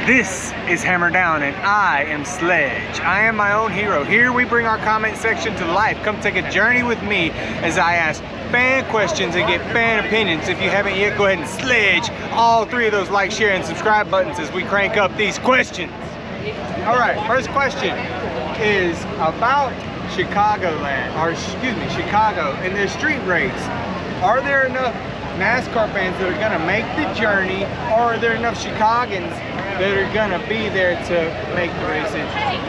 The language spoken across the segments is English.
This is Hammer Down and I am Sledge. I am my own hero. Here we bring our comment section to life. Come take a journey with me as I ask fan questions and get fan opinions. If you haven't yet, go ahead and sledge all three of those like, share, and subscribe buttons as we crank up these questions. All right, first question is about Chicagoland, or excuse me, Chicago and their street race. Are there enough NASCAR fans that are gonna make the journey, or are there enough Chicagoans that are gonna be there to make the race interesting?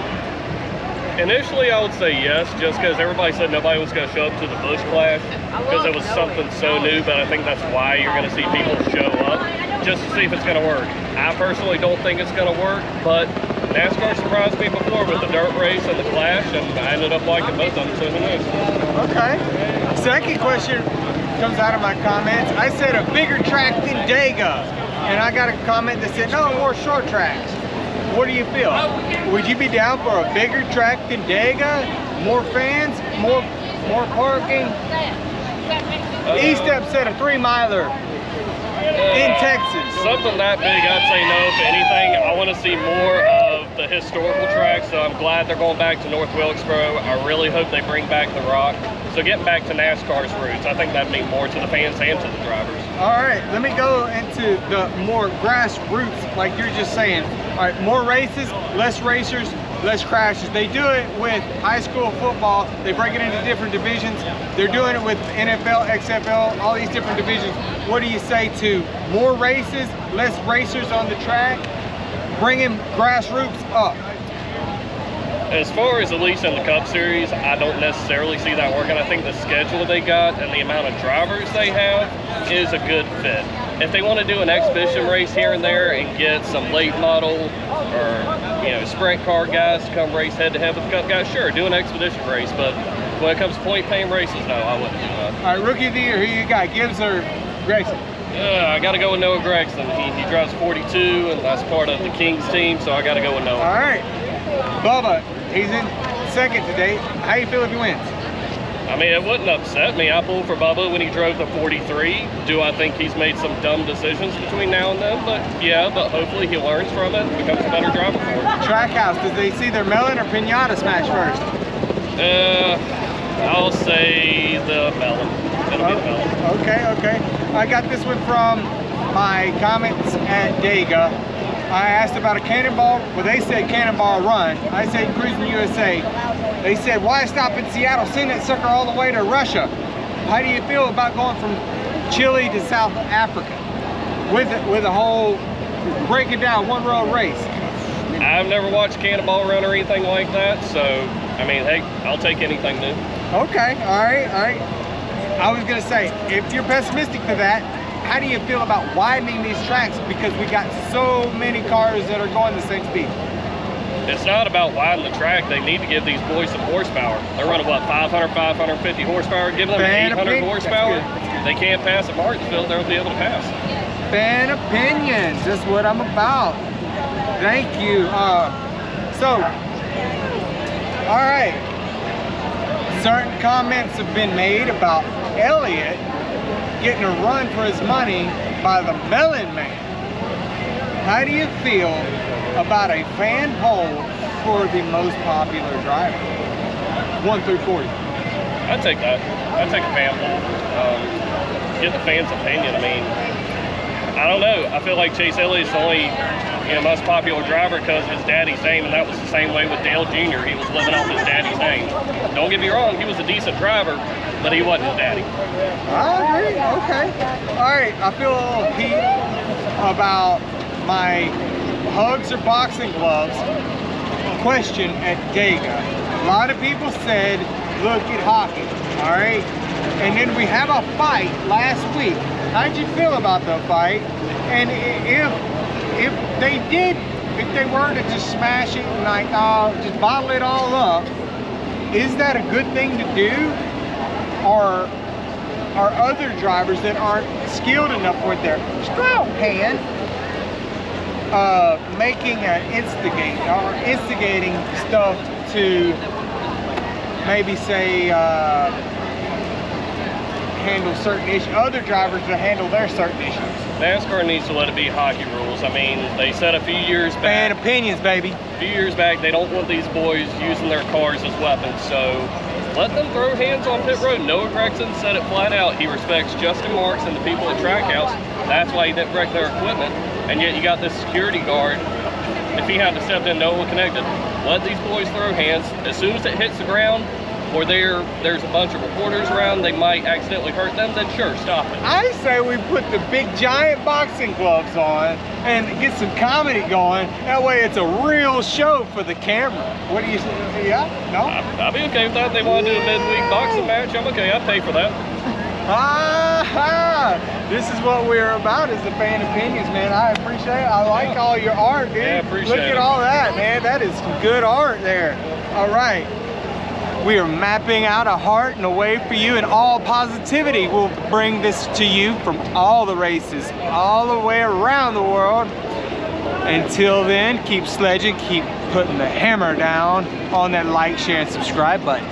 Initially, I would say yes, just because everybody said nobody was going to show up to the Busch Clash because it was something so new, but I think that's why you're going to see people show up, just to see if it's going to work. I personally don't think it's going to work, but NASCAR surprised me before with the dirt race and the Clash, and I ended up liking both of them, so who knows? Okay. Second question comes out of my comments. I said a bigger track than Dega, and I got a comment that said, no, more short tracks. What do you feel? Would you be down for a bigger track than Dega? More fans? More parking? E-Step said a 3-miler in Texas. Something that big, I'd say no. If anything, I want to see more of the historical tracks, so I'm glad they're going back to North Wilkesboro. I really hope they bring back the Rock. So getting back to NASCAR's roots, I think that'd mean more to the fans and to the drivers. All right, let me go into the more grassroots, like you're just saying. All right, more races, less racers, less crashes. They do it with high school football. They break it into different divisions. They're doing it with NFL, XFL, all these different divisions. What do you say to more races, less racers on the track, bringing grassroots up? As far as at least in the Cup Series, I don't necessarily see that working. I think the schedule they got and the amount of drivers they have is a good fit. If they want to do an exhibition race here and there and get some late model or sprint car guys to come race head-to-head with the Cup guys, sure, do an expedition race. But when it comes to point-paying races, no, I wouldn't do that. All right, Rookie of the Year, who you got, Gibbs or Gregson? Yeah, I got to go with Noah Gregson. He drives 42, and that's part of the Kings team, so I got to go with Noah. All right. Bubba, he's in second today. How you feel if he wins? I mean, it wouldn't upset me. I pulled for Bubba when he drove the 43. Do I think he's made some dumb decisions between now and then? But yeah, but hopefully he learns from it and becomes a better driver for it. Trackhouse, did they see their melon or pinata smash first? I'll say the melon. It'll be the melon. Okay. I got this one from my comments at Dega. I asked about a cannonball. Well, they said cannonball run. I said cruising USA. They said, why stop in Seattle? Send that sucker all the way to Russia. How do you feel about going from Chile to South Africa with a whole breaking down one road race? I've never watched Cannonball Run or anything like that, so I mean, hey, I'll take anything new. Okay, all right. I was gonna say, if you're pessimistic to that, how do you feel about widening these tracks? Because we got so many cars that are going the same speed. It's not about widening the track. They need to give these boys some horsepower. They're running, what, 500, 550 horsepower? Give them 800 horsepower. They can't pass at Martinsville. They'll be able to pass. Fan opinions. That's what I'm about. Thank you. All right. Certain comments have been made about Elliott getting a run for his money by the Melon Man. How do you feel about a fan poll for the most popular driver? 1 through 40. I'd take that. I'd take a fan poll. Get the fans' opinion. I mean, I don't know. I feel like Chase Elliott's the only most popular driver because of his daddy's name, and that was the same way with Dale Jr. He was living off his daddy's name. Don't get me wrong, he was a decent driver, but he wasn't his daddy. I agree. Okay. All right. I feel a little heat about my hugs or boxing gloves question at Dega. A lot of people said, look at hockey. All right. And then we have a fight last week. How'd you feel about the fight? And if they were to just smash it and like just bottle it all up, is that a good thing to do? Or are other drivers that aren't skilled enough with their straw hand instigating stuff to maybe say handle certain issues, other drivers to handle their certain issues? NASCAR needs to let it be hockey rules. I mean, they said a few years back. Fan opinions, baby. A few years back, they don't want these boys using their cars as weapons, so let them throw hands on pit road. Noah Gregson said it flat out. He respects Justin Marks and the people at Trackhouse. That's why he didn't wreck their equipment. And yet you got this security guard. If he had to step in, Noah connected. Let these boys throw hands. As soon as it hits the ground, or there's a bunch of reporters around, they might accidentally hurt them, then sure, stop it. I say we put the big giant boxing gloves on and get some comedy going. That way it's a real show for the camera. What do you say? Yeah? No? I'd be okay with that. If they want to do a midweek boxing match, I'm okay. I'd pay for that. This is what we're about, is the fan opinions, man. I appreciate it. I like all your art, dude. Yeah, appreciate it. Look at all that, man. That is some good art there. All right. We are mapping out a heart and a way for you, and all positivity will bring this to you from all the races, all the way around the world. Until then, keep sledging, keep putting the hammer down on that like, share, and subscribe button.